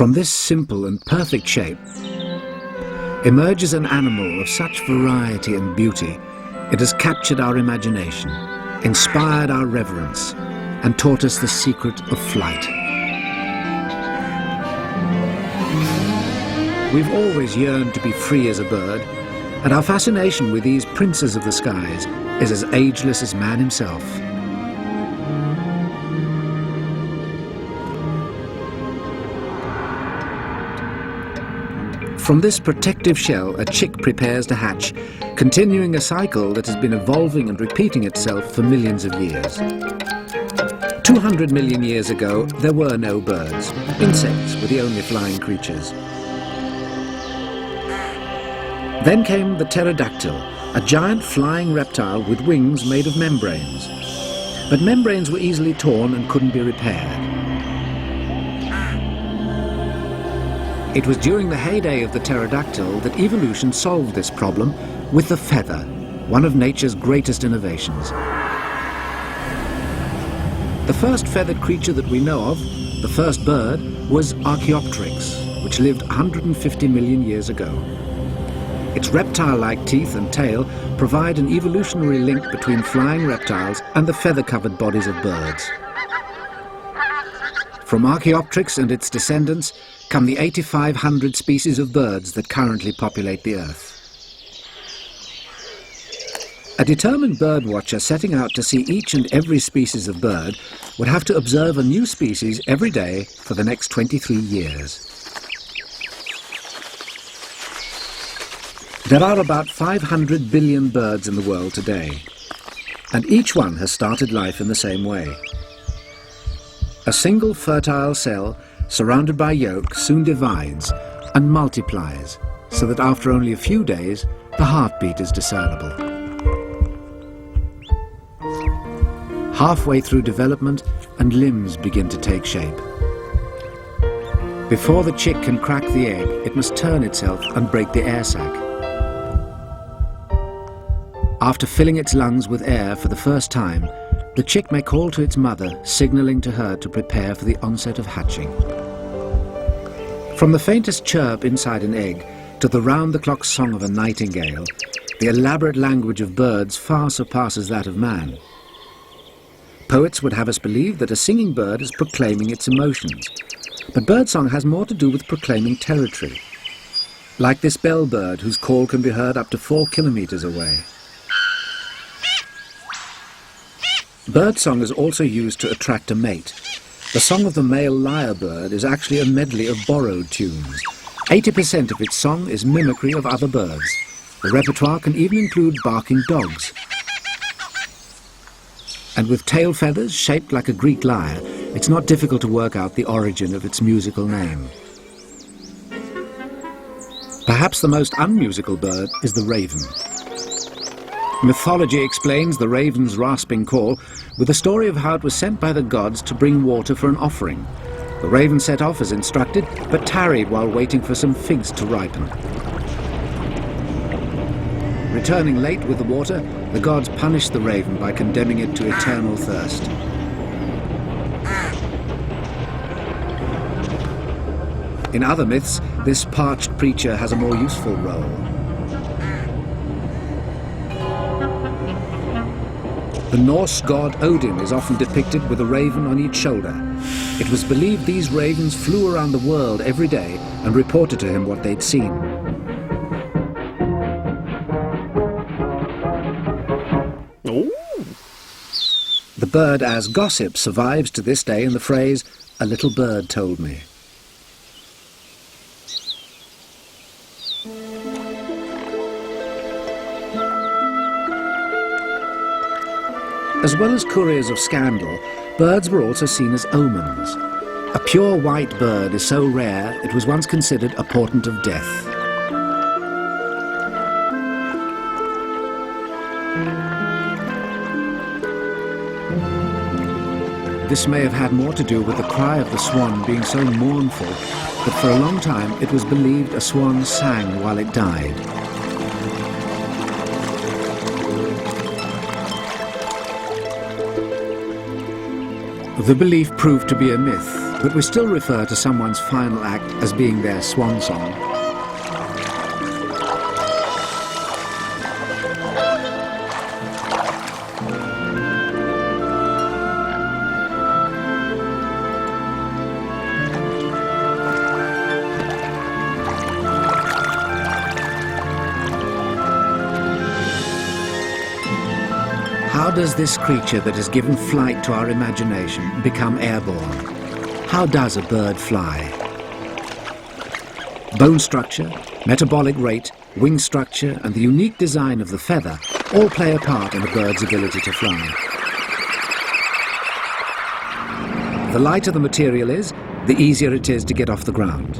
From this simple and perfect shape emerges an animal of such variety and beauty, it has captured our imagination, inspired our reverence, and taught us the secret of flight. We've always yearned to be free as a bird, and our fascination with these princes of the skies is as ageless as man himself. From this protective shell, a chick prepares to hatch, continuing a cycle that has been evolving and repeating itself for millions of years. 200 million years ago, there were no birds. Insects were the only flying creatures. Then came the pterodactyl, a giant flying reptile with wings made of membranes. But membranes were easily torn and couldn't be repaired. It was during the heyday of the pterodactyl that evolution solved this problem with the feather, one of nature's greatest innovations. The first feathered creature that we know of, the first bird, was Archaeopteryx, which lived 150 million years ago. Its reptile-like teeth and tail provide an evolutionary link between flying reptiles and the feather-covered bodies of birds. From Archaeopteryx and its descendants come the 8,500 species of birds that currently populate the Earth. A determined bird watcher setting out to see each and every species of bird would have to observe a new species every day for the next 23 years. There are about 500 billion birds in the world today, and each one has started life in the same way. A single fertile cell surrounded by yolk soon divides and multiplies so that after only a few days the heartbeat is discernible. Halfway through development and limbs begin to take shape. Before the chick can crack the egg, it must turn itself and break the air sac. After filling its lungs with air for the first time, the chick may call to its mother, signaling to her to prepare for the onset of hatching. From the faintest chirp inside an egg to the round-the-clock song of a nightingale, the elaborate language of birds far surpasses that of man. Poets would have us believe that a singing bird is proclaiming its emotions, but birdsong has more to do with proclaiming territory, like this bellbird whose call can be heard up to 4 kilometers away. Birdsong is also used to attract a mate. The song of the male lyrebird is actually a medley of borrowed tunes. 80% of its song is mimicry of other birds. The repertoire can even include barking dogs. And with tail feathers shaped like a Greek lyre, it's not difficult to work out the origin of its musical name. Perhaps the most unmusical bird is the raven. Mythology explains the raven's rasping call with the story of how it was sent by the gods to bring water for an offering. The raven set off as instructed, but tarried while waiting for some figs to ripen. Returning late with the water, the gods punished the raven by condemning it to eternal thirst. In other myths, this parched preacher has a more useful role. The Norse god Odin is often depicted with a raven on each shoulder. It was believed these ravens flew around the world every day and reported to him what they'd seen. Ooh. The bird as gossip survives to this day in the phrase, "A little bird told me." As well as couriers of scandal, birds were also seen as omens. A pure white bird is so rare it was once considered a portent of death. This may have had more to do with the cry of the swan being so mournful that for a long time it was believed a swan sang while it died. The belief proved to be a myth, but we still refer to someone's final act as being their swan song. How does this creature that has given flight to our imagination become airborne? How does a bird fly? Bone structure, metabolic rate, wing structure, and the unique design of the feather all play a part in a bird's ability to fly. The lighter the material is, the easier it is to get off the ground.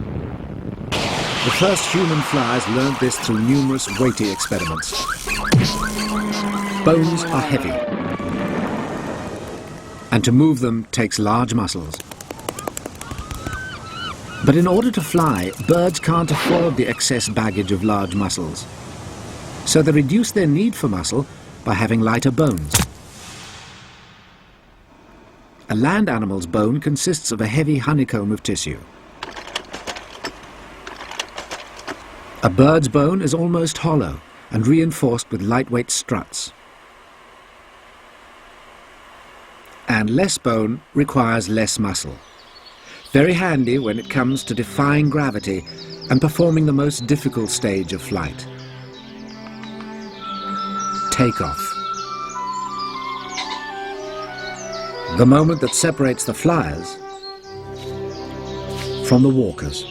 The first human flyers learned this through numerous weighty experiments. Bones are heavy, and to move them takes large muscles. But in order to fly, birds can't afford the excess baggage of large muscles. So they reduce their need for muscle by having lighter bones. A land animal's bone consists of a heavy honeycomb of tissue. A bird's bone is almost hollow and reinforced with lightweight struts. And less bone requires less muscle. Very handy when it comes to defying gravity and performing the most difficult stage of flight. Takeoff. The moment that separates the flyers from the walkers.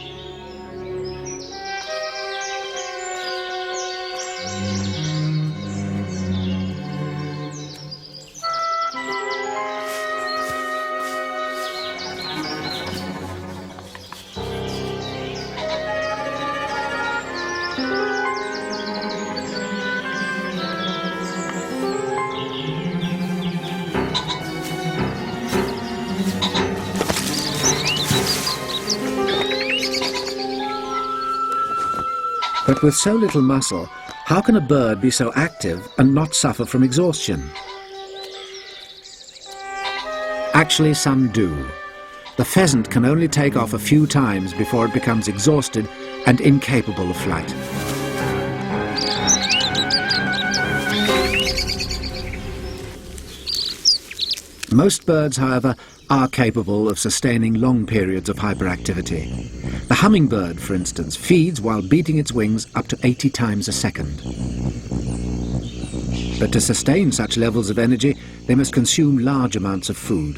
But with so little muscle, how can a bird be so active and not suffer from exhaustion? Actually, some do. The pheasant can only take off a few times before it becomes exhausted and incapable of flight. Most birds, however, are capable of sustaining long periods of hyperactivity. The hummingbird, for instance, feeds while beating its wings up to 80 times a second. But to sustain such levels of energy, they must consume large amounts of food.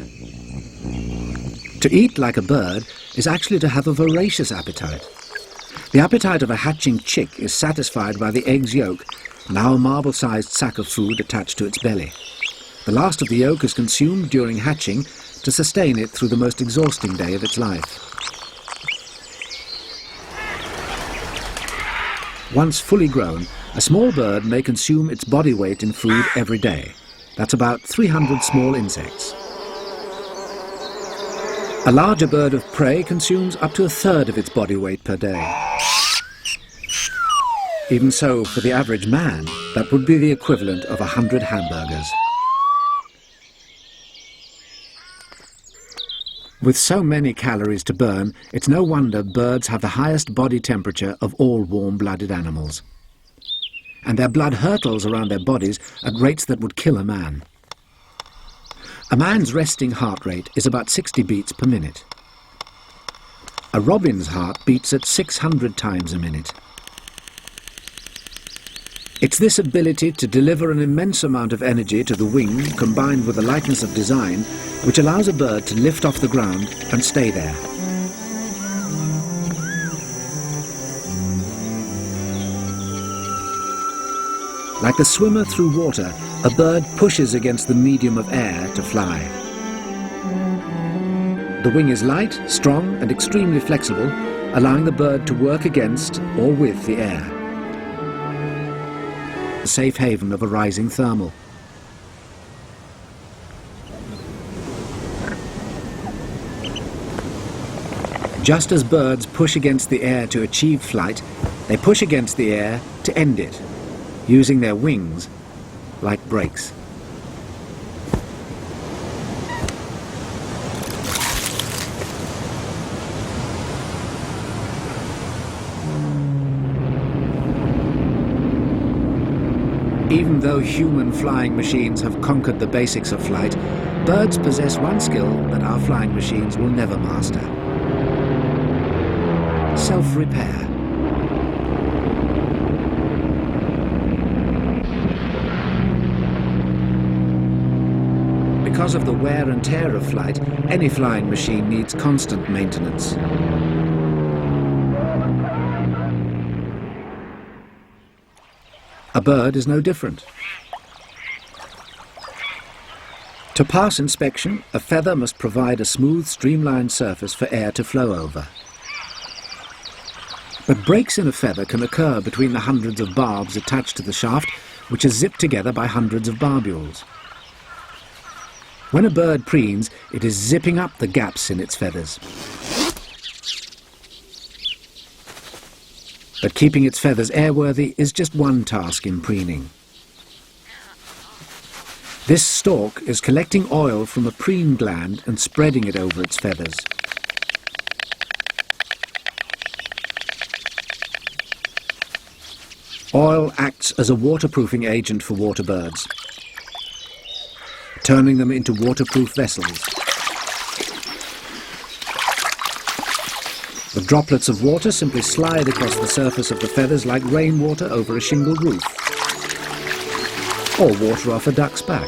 To eat like a bird is actually to have a voracious appetite. The appetite of a hatching chick is satisfied by the egg's yolk, now a marble-sized sack of food attached to its belly. The last of the yolk is consumed during hatching to sustain it through the most exhausting day of its life. Once fully grown, a small bird may consume its body weight in food every day. That's about 300 small insects. A larger bird of prey consumes up to a third of its body weight per day. Even so, for the average man, that would be the equivalent of 100 hamburgers. With so many calories to burn, it's no wonder birds have the highest body temperature of all warm-blooded animals. And their blood hurtles around their bodies at rates that would kill a man. A man's resting heart rate is about 60 beats per minute. A robin's heart beats at 600 times a minute. It's this ability to deliver an immense amount of energy to the wing, combined with the lightness of design, which allows a bird to lift off the ground and stay there. Like the swimmer through water, a bird pushes against the medium of air to fly. The wing is light, strong, and extremely flexible, allowing the bird to work against or with the air. A safe haven of a rising thermal. Just as birds push against the air to achieve flight, they push against the air to end it, using their wings like brakes. Even though human flying machines have conquered the basics of flight, birds possess one skill that our flying machines will never master: self-repair. Because of the wear and tear of flight, any flying machine needs constant maintenance. A bird is no different. To pass inspection, a feather must provide a smooth, streamlined surface for air to flow over. But breaks in a feather can occur between the hundreds of barbs attached to the shaft, which are zipped together by hundreds of barbules. When a bird preens, it is zipping up the gaps in its feathers. But keeping its feathers airworthy is just one task in preening. This stork is collecting oil from a preen gland and spreading it over its feathers. Oil acts as a waterproofing agent for water birds, turning them into waterproof vessels. The droplets of water simply slide across the surface of the feathers like rainwater over a shingled roof, or water off a duck's back.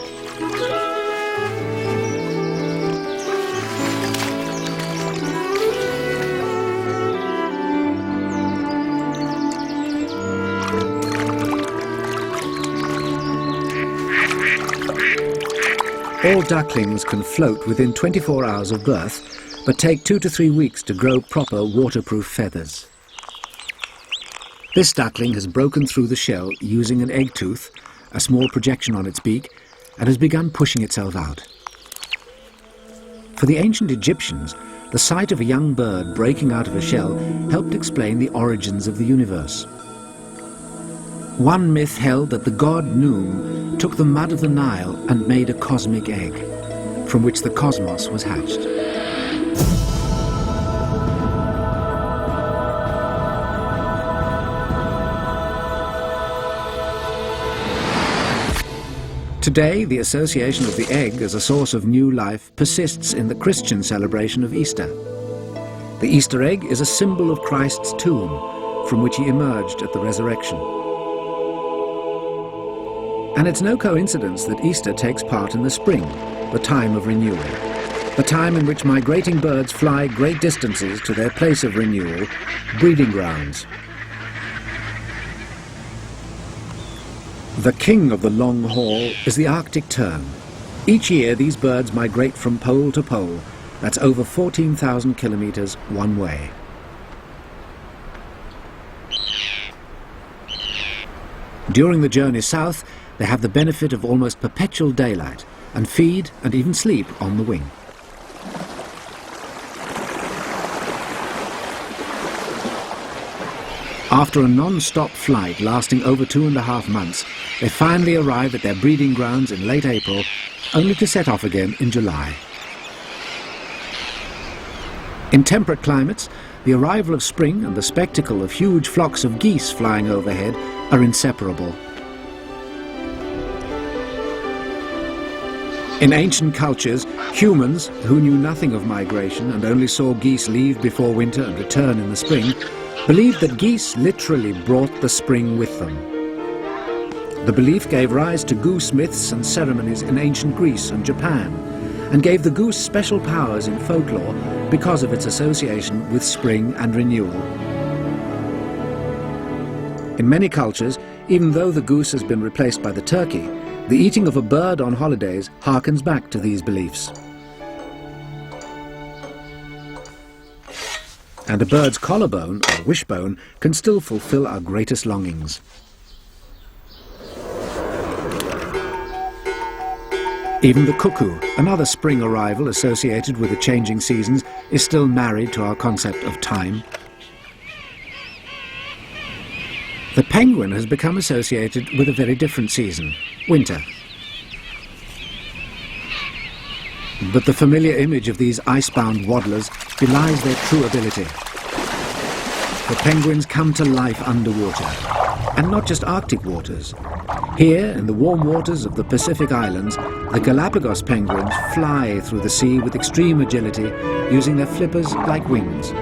All ducklings can float within 24 hours of birth, but take 2 to 3 weeks to grow proper waterproof feathers. This duckling has broken through the shell using an egg tooth, a small projection on its beak, and has begun pushing itself out. For the ancient Egyptians, the sight of a young bird breaking out of a shell helped explain the origins of the universe. One myth held that the god Noom took the mud of the Nile and made a cosmic egg, from which the cosmos was hatched. Today, the association of the egg as a source of new life persists in the Christian celebration of Easter. The Easter egg is a symbol of Christ's tomb, from which he emerged at the resurrection. And it's no coincidence that Easter takes part in the spring, the time of renewal, the time in which migrating birds fly great distances to their place of renewal, breeding grounds. The king of the long haul is the Arctic tern. Each year these birds migrate from pole to pole. That's over 14,000 kilometers one way. During the journey south, they have the benefit of almost perpetual daylight and feed and even sleep on the wing. After a non-stop flight lasting over 2.5 months, they finally arrive at their breeding grounds in late April, only to set off again in July. In temperate climates, the arrival of spring and the spectacle of huge flocks of geese flying overhead are inseparable. In ancient cultures, humans, who knew nothing of migration and only saw geese leave before winter and return in the spring, believed that geese literally brought the spring with them. The belief gave rise to goose myths and ceremonies in ancient Greece and Japan, and gave the goose special powers in folklore because of its association with spring and renewal. In many cultures, even though the goose has been replaced by the turkey, the eating of a bird on holidays harkens back to these beliefs. And a bird's collarbone, or wishbone, can still fulfill our greatest longings. Even the cuckoo, another spring arrival associated with the changing seasons, is still married to our concept of time. The penguin has become associated with a very different season, winter. But the familiar image of these ice-bound waddlers belies their true ability. The penguins come to life underwater, And not just Arctic waters. Here, in the warm waters of the Pacific Islands, the Galapagos penguins fly through the sea with extreme agility, using their flippers like wings.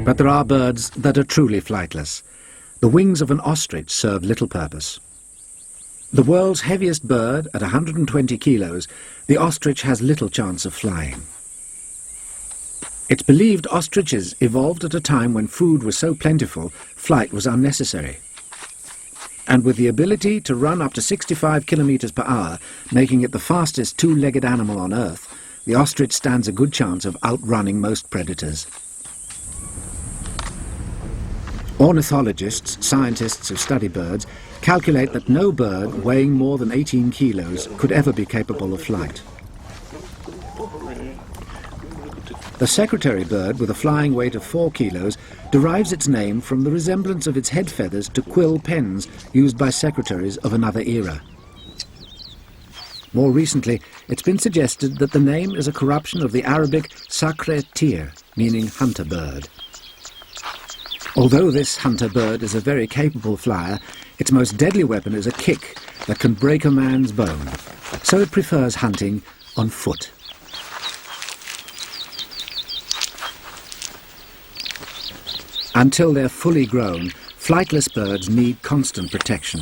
But there are birds that are truly flightless. The wings of an ostrich serve little purpose. The world's heaviest bird, at 120 kilos, the ostrich has little chance of flying. It's believed ostriches evolved at a time when food was so plentiful, flight was unnecessary. And with the ability to run up to 65 kilometers per hour, making it the fastest two-legged animal on Earth, the ostrich stands a good chance of outrunning most predators. Ornithologists, scientists who study birds, calculate that no bird weighing more than 18 kilos could ever be capable of flight. The secretary bird, with a flying weight of 4 kilos, derives its name from the resemblance of its head feathers to quill pens used by secretaries of another era. More recently, it's been suggested that the name is a corruption of the Arabic sakre tir, meaning hunter bird. Although this hunter bird is a very capable flyer, its most deadly weapon is a kick that can break a man's bone, so it prefers hunting on foot. Until they're fully grown, flightless birds need constant protection.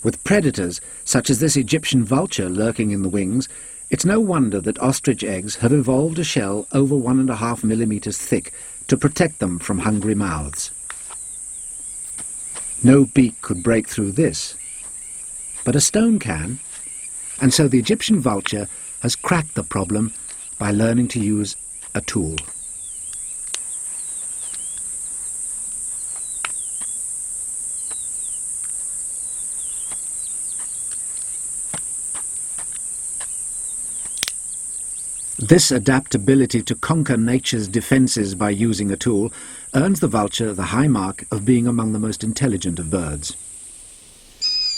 With predators, such as this Egyptian vulture lurking in the wings, it's no wonder that ostrich eggs have evolved a shell over 1.5 millimeters thick to protect them from hungry mouths. No beak could break through this, but a stone can, and so the Egyptian vulture has cracked the problem by learning to use a tool. This adaptability to conquer nature's defences by using a tool earns the vulture the high mark of being among the most intelligent of birds.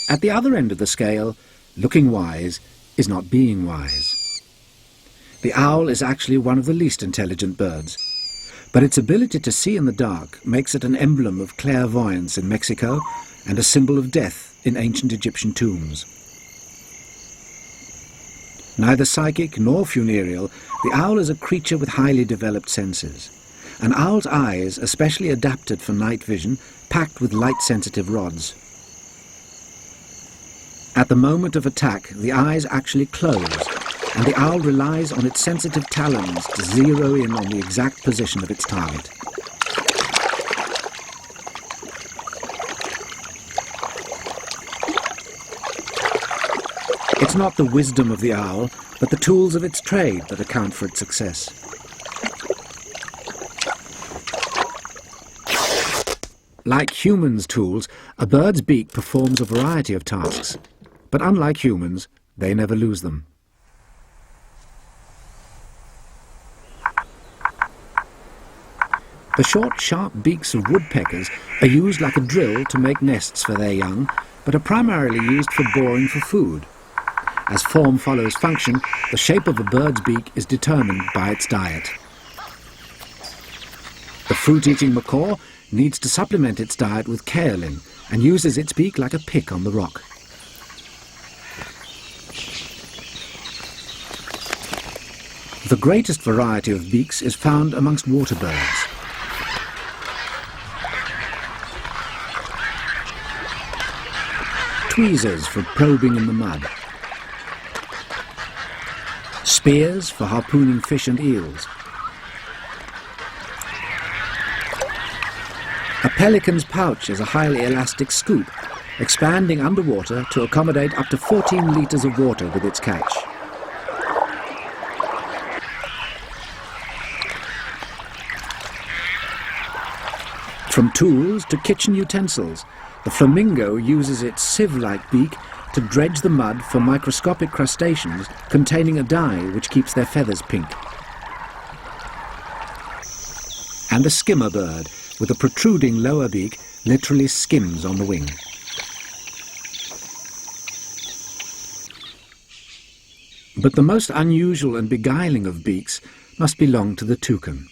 At the other end of the scale, looking wise is not being wise. The owl is actually one of the least intelligent birds, but its ability to see in the dark makes it an emblem of clairvoyance in Mexico and a symbol of death in ancient Egyptian tombs. Neither psychic nor funereal, the owl is a creature with highly developed senses. An owl's eyes, especially adapted for night vision, packed with light-sensitive rods. At the moment of attack, the eyes actually close, and the owl relies on its sensitive talons to zero in on the exact position of its target. It's not the wisdom of the owl, but the tools of its trade that account for its success. Like humans' tools, a bird's beak performs a variety of tasks, but unlike humans, they never lose them. The short, sharp beaks of woodpeckers are used like a drill to make nests for their young, but are primarily used for boring for food. As form follows function, the shape of a bird's beak is determined by its diet. The fruit-eating macaw needs to supplement its diet with kaolin and uses its beak like a pick on the rock. The greatest variety of beaks is found amongst water birds. Tweezers for probing in the mud. Spears for harpooning fish and eels. A pelican's pouch is a highly elastic scoop, expanding underwater to accommodate up to 14 litres of water with its catch. From tools to kitchen utensils, the flamingo uses its sieve-like beak to dredge the mud for microscopic crustaceans containing a dye which keeps their feathers pink. And the skimmer bird, with a protruding lower beak, literally skims on the wing. But the most unusual and beguiling of beaks must belong to the toucan.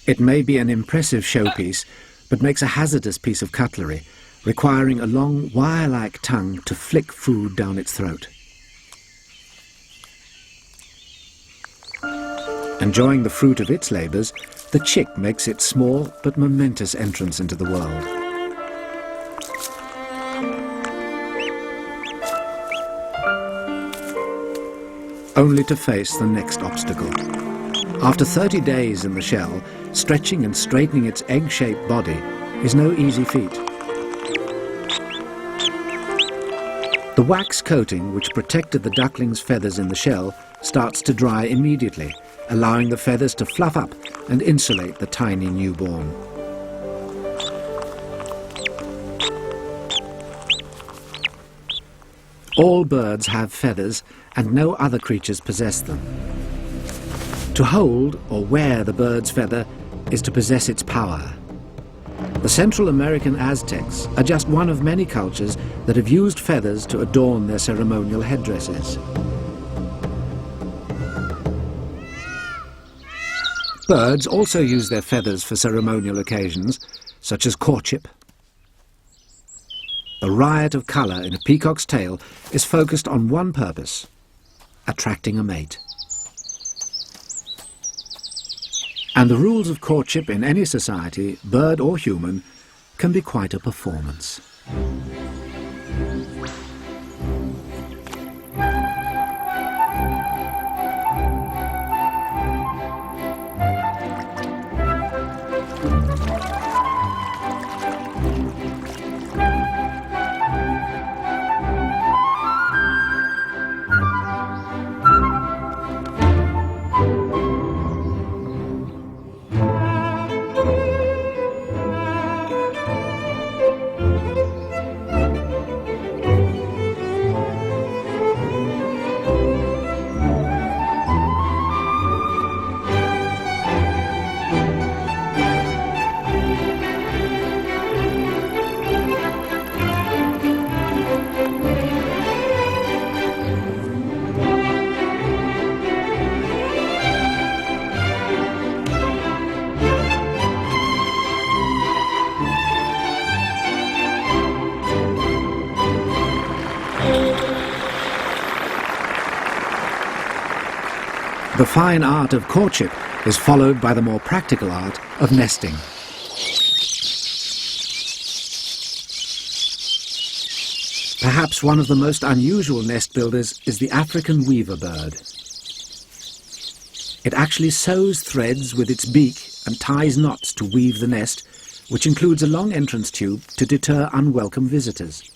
It may be an impressive showpiece, but makes a hazardous piece of cutlery, requiring a long wire-like tongue to flick food down its throat. Enjoying the fruit of its labours, the chick makes its small but momentous entrance into the world. Only to face the next obstacle. After 30 days in the shell, stretching and straightening its egg-shaped body is no easy feat. The wax coating which protected the duckling's feathers in the shell starts to dry immediately, allowing the feathers to fluff up and insulate the tiny newborn. All birds have feathers, and no other creatures possess them. To hold or wear the bird's feather is to possess its power. The Central American Aztecs are just one of many cultures that have used feathers to adorn their ceremonial headdresses. Birds also use their feathers for ceremonial occasions, such as courtship. The riot of colour in a peacock's tail is focused on one purpose: attracting a mate. And the rules of courtship in any society, bird or human, can be quite a performance. The fine art of courtship is followed by the more practical art of nesting. Perhaps one of the most unusual nest builders is the African weaver bird. It actually sews threads with its beak and ties knots to weave the nest, which includes a long entrance tube to deter unwelcome visitors.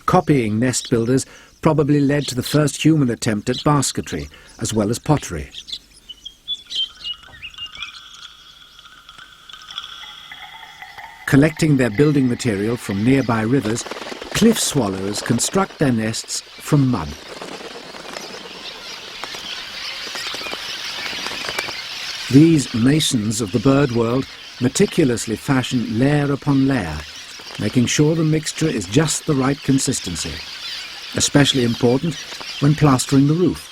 Copying nest builders probably led to the first human attempt at basketry, as well as pottery. Collecting their building material from nearby rivers, cliff swallows construct their nests from mud. These masons of the bird world meticulously fashion layer upon layer, making sure the mixture is just the right consistency, especially important when plastering the roof.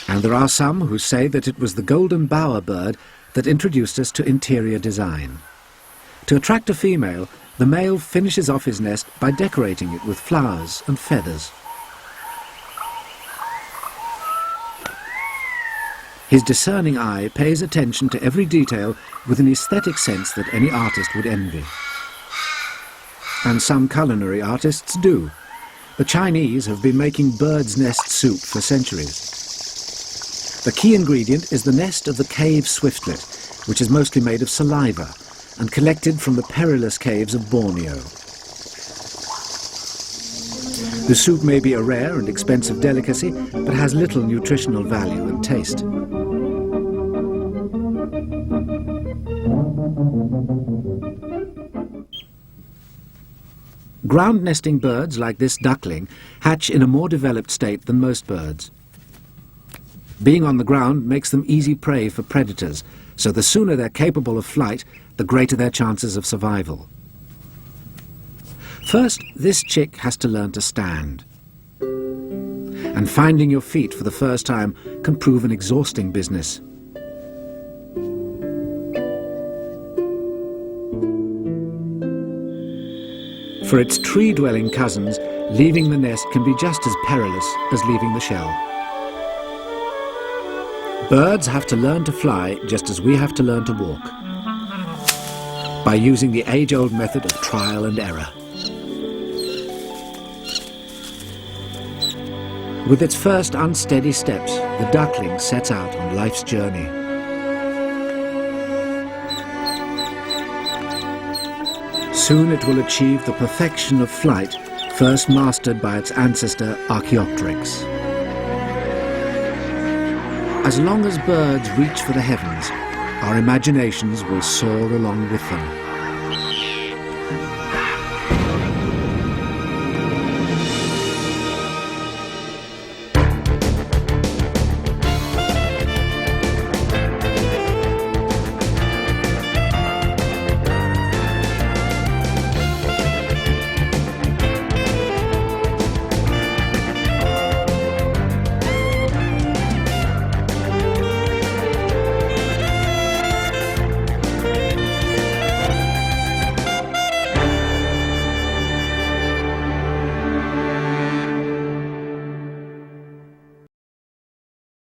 And there are some who say that it was the golden bower bird that introduced us to interior design. To attract a female, the male finishes off his nest by decorating it with flowers and feathers. His discerning eye pays attention to every detail with an aesthetic sense that any artist would envy. And some culinary artists do. The Chinese have been making bird's nest soup for centuries. The key ingredient is the nest of the cave swiftlet, which is mostly made of saliva and collected from the perilous caves of Borneo. The soup may be a rare and expensive delicacy, but has little nutritional value and taste. Ground-nesting birds like this duckling hatch in a more developed state than most birds. Being on the ground makes them easy prey for predators, so the sooner they're capable of flight, the greater their chances of survival. First, this chick has to learn to stand. And finding your feet for the first time can prove an exhausting business. For its tree-dwelling cousins, leaving the nest can be just as perilous as leaving the shell. Birds have to learn to fly just as we have to learn to walk, by using the age-old method of trial and error. With its first unsteady steps, the duckling sets out on life's journey. Soon it will achieve the perfection of flight first mastered by its ancestor Archaeopteryx. As long as birds reach for the heavens, our imaginations will soar along with them.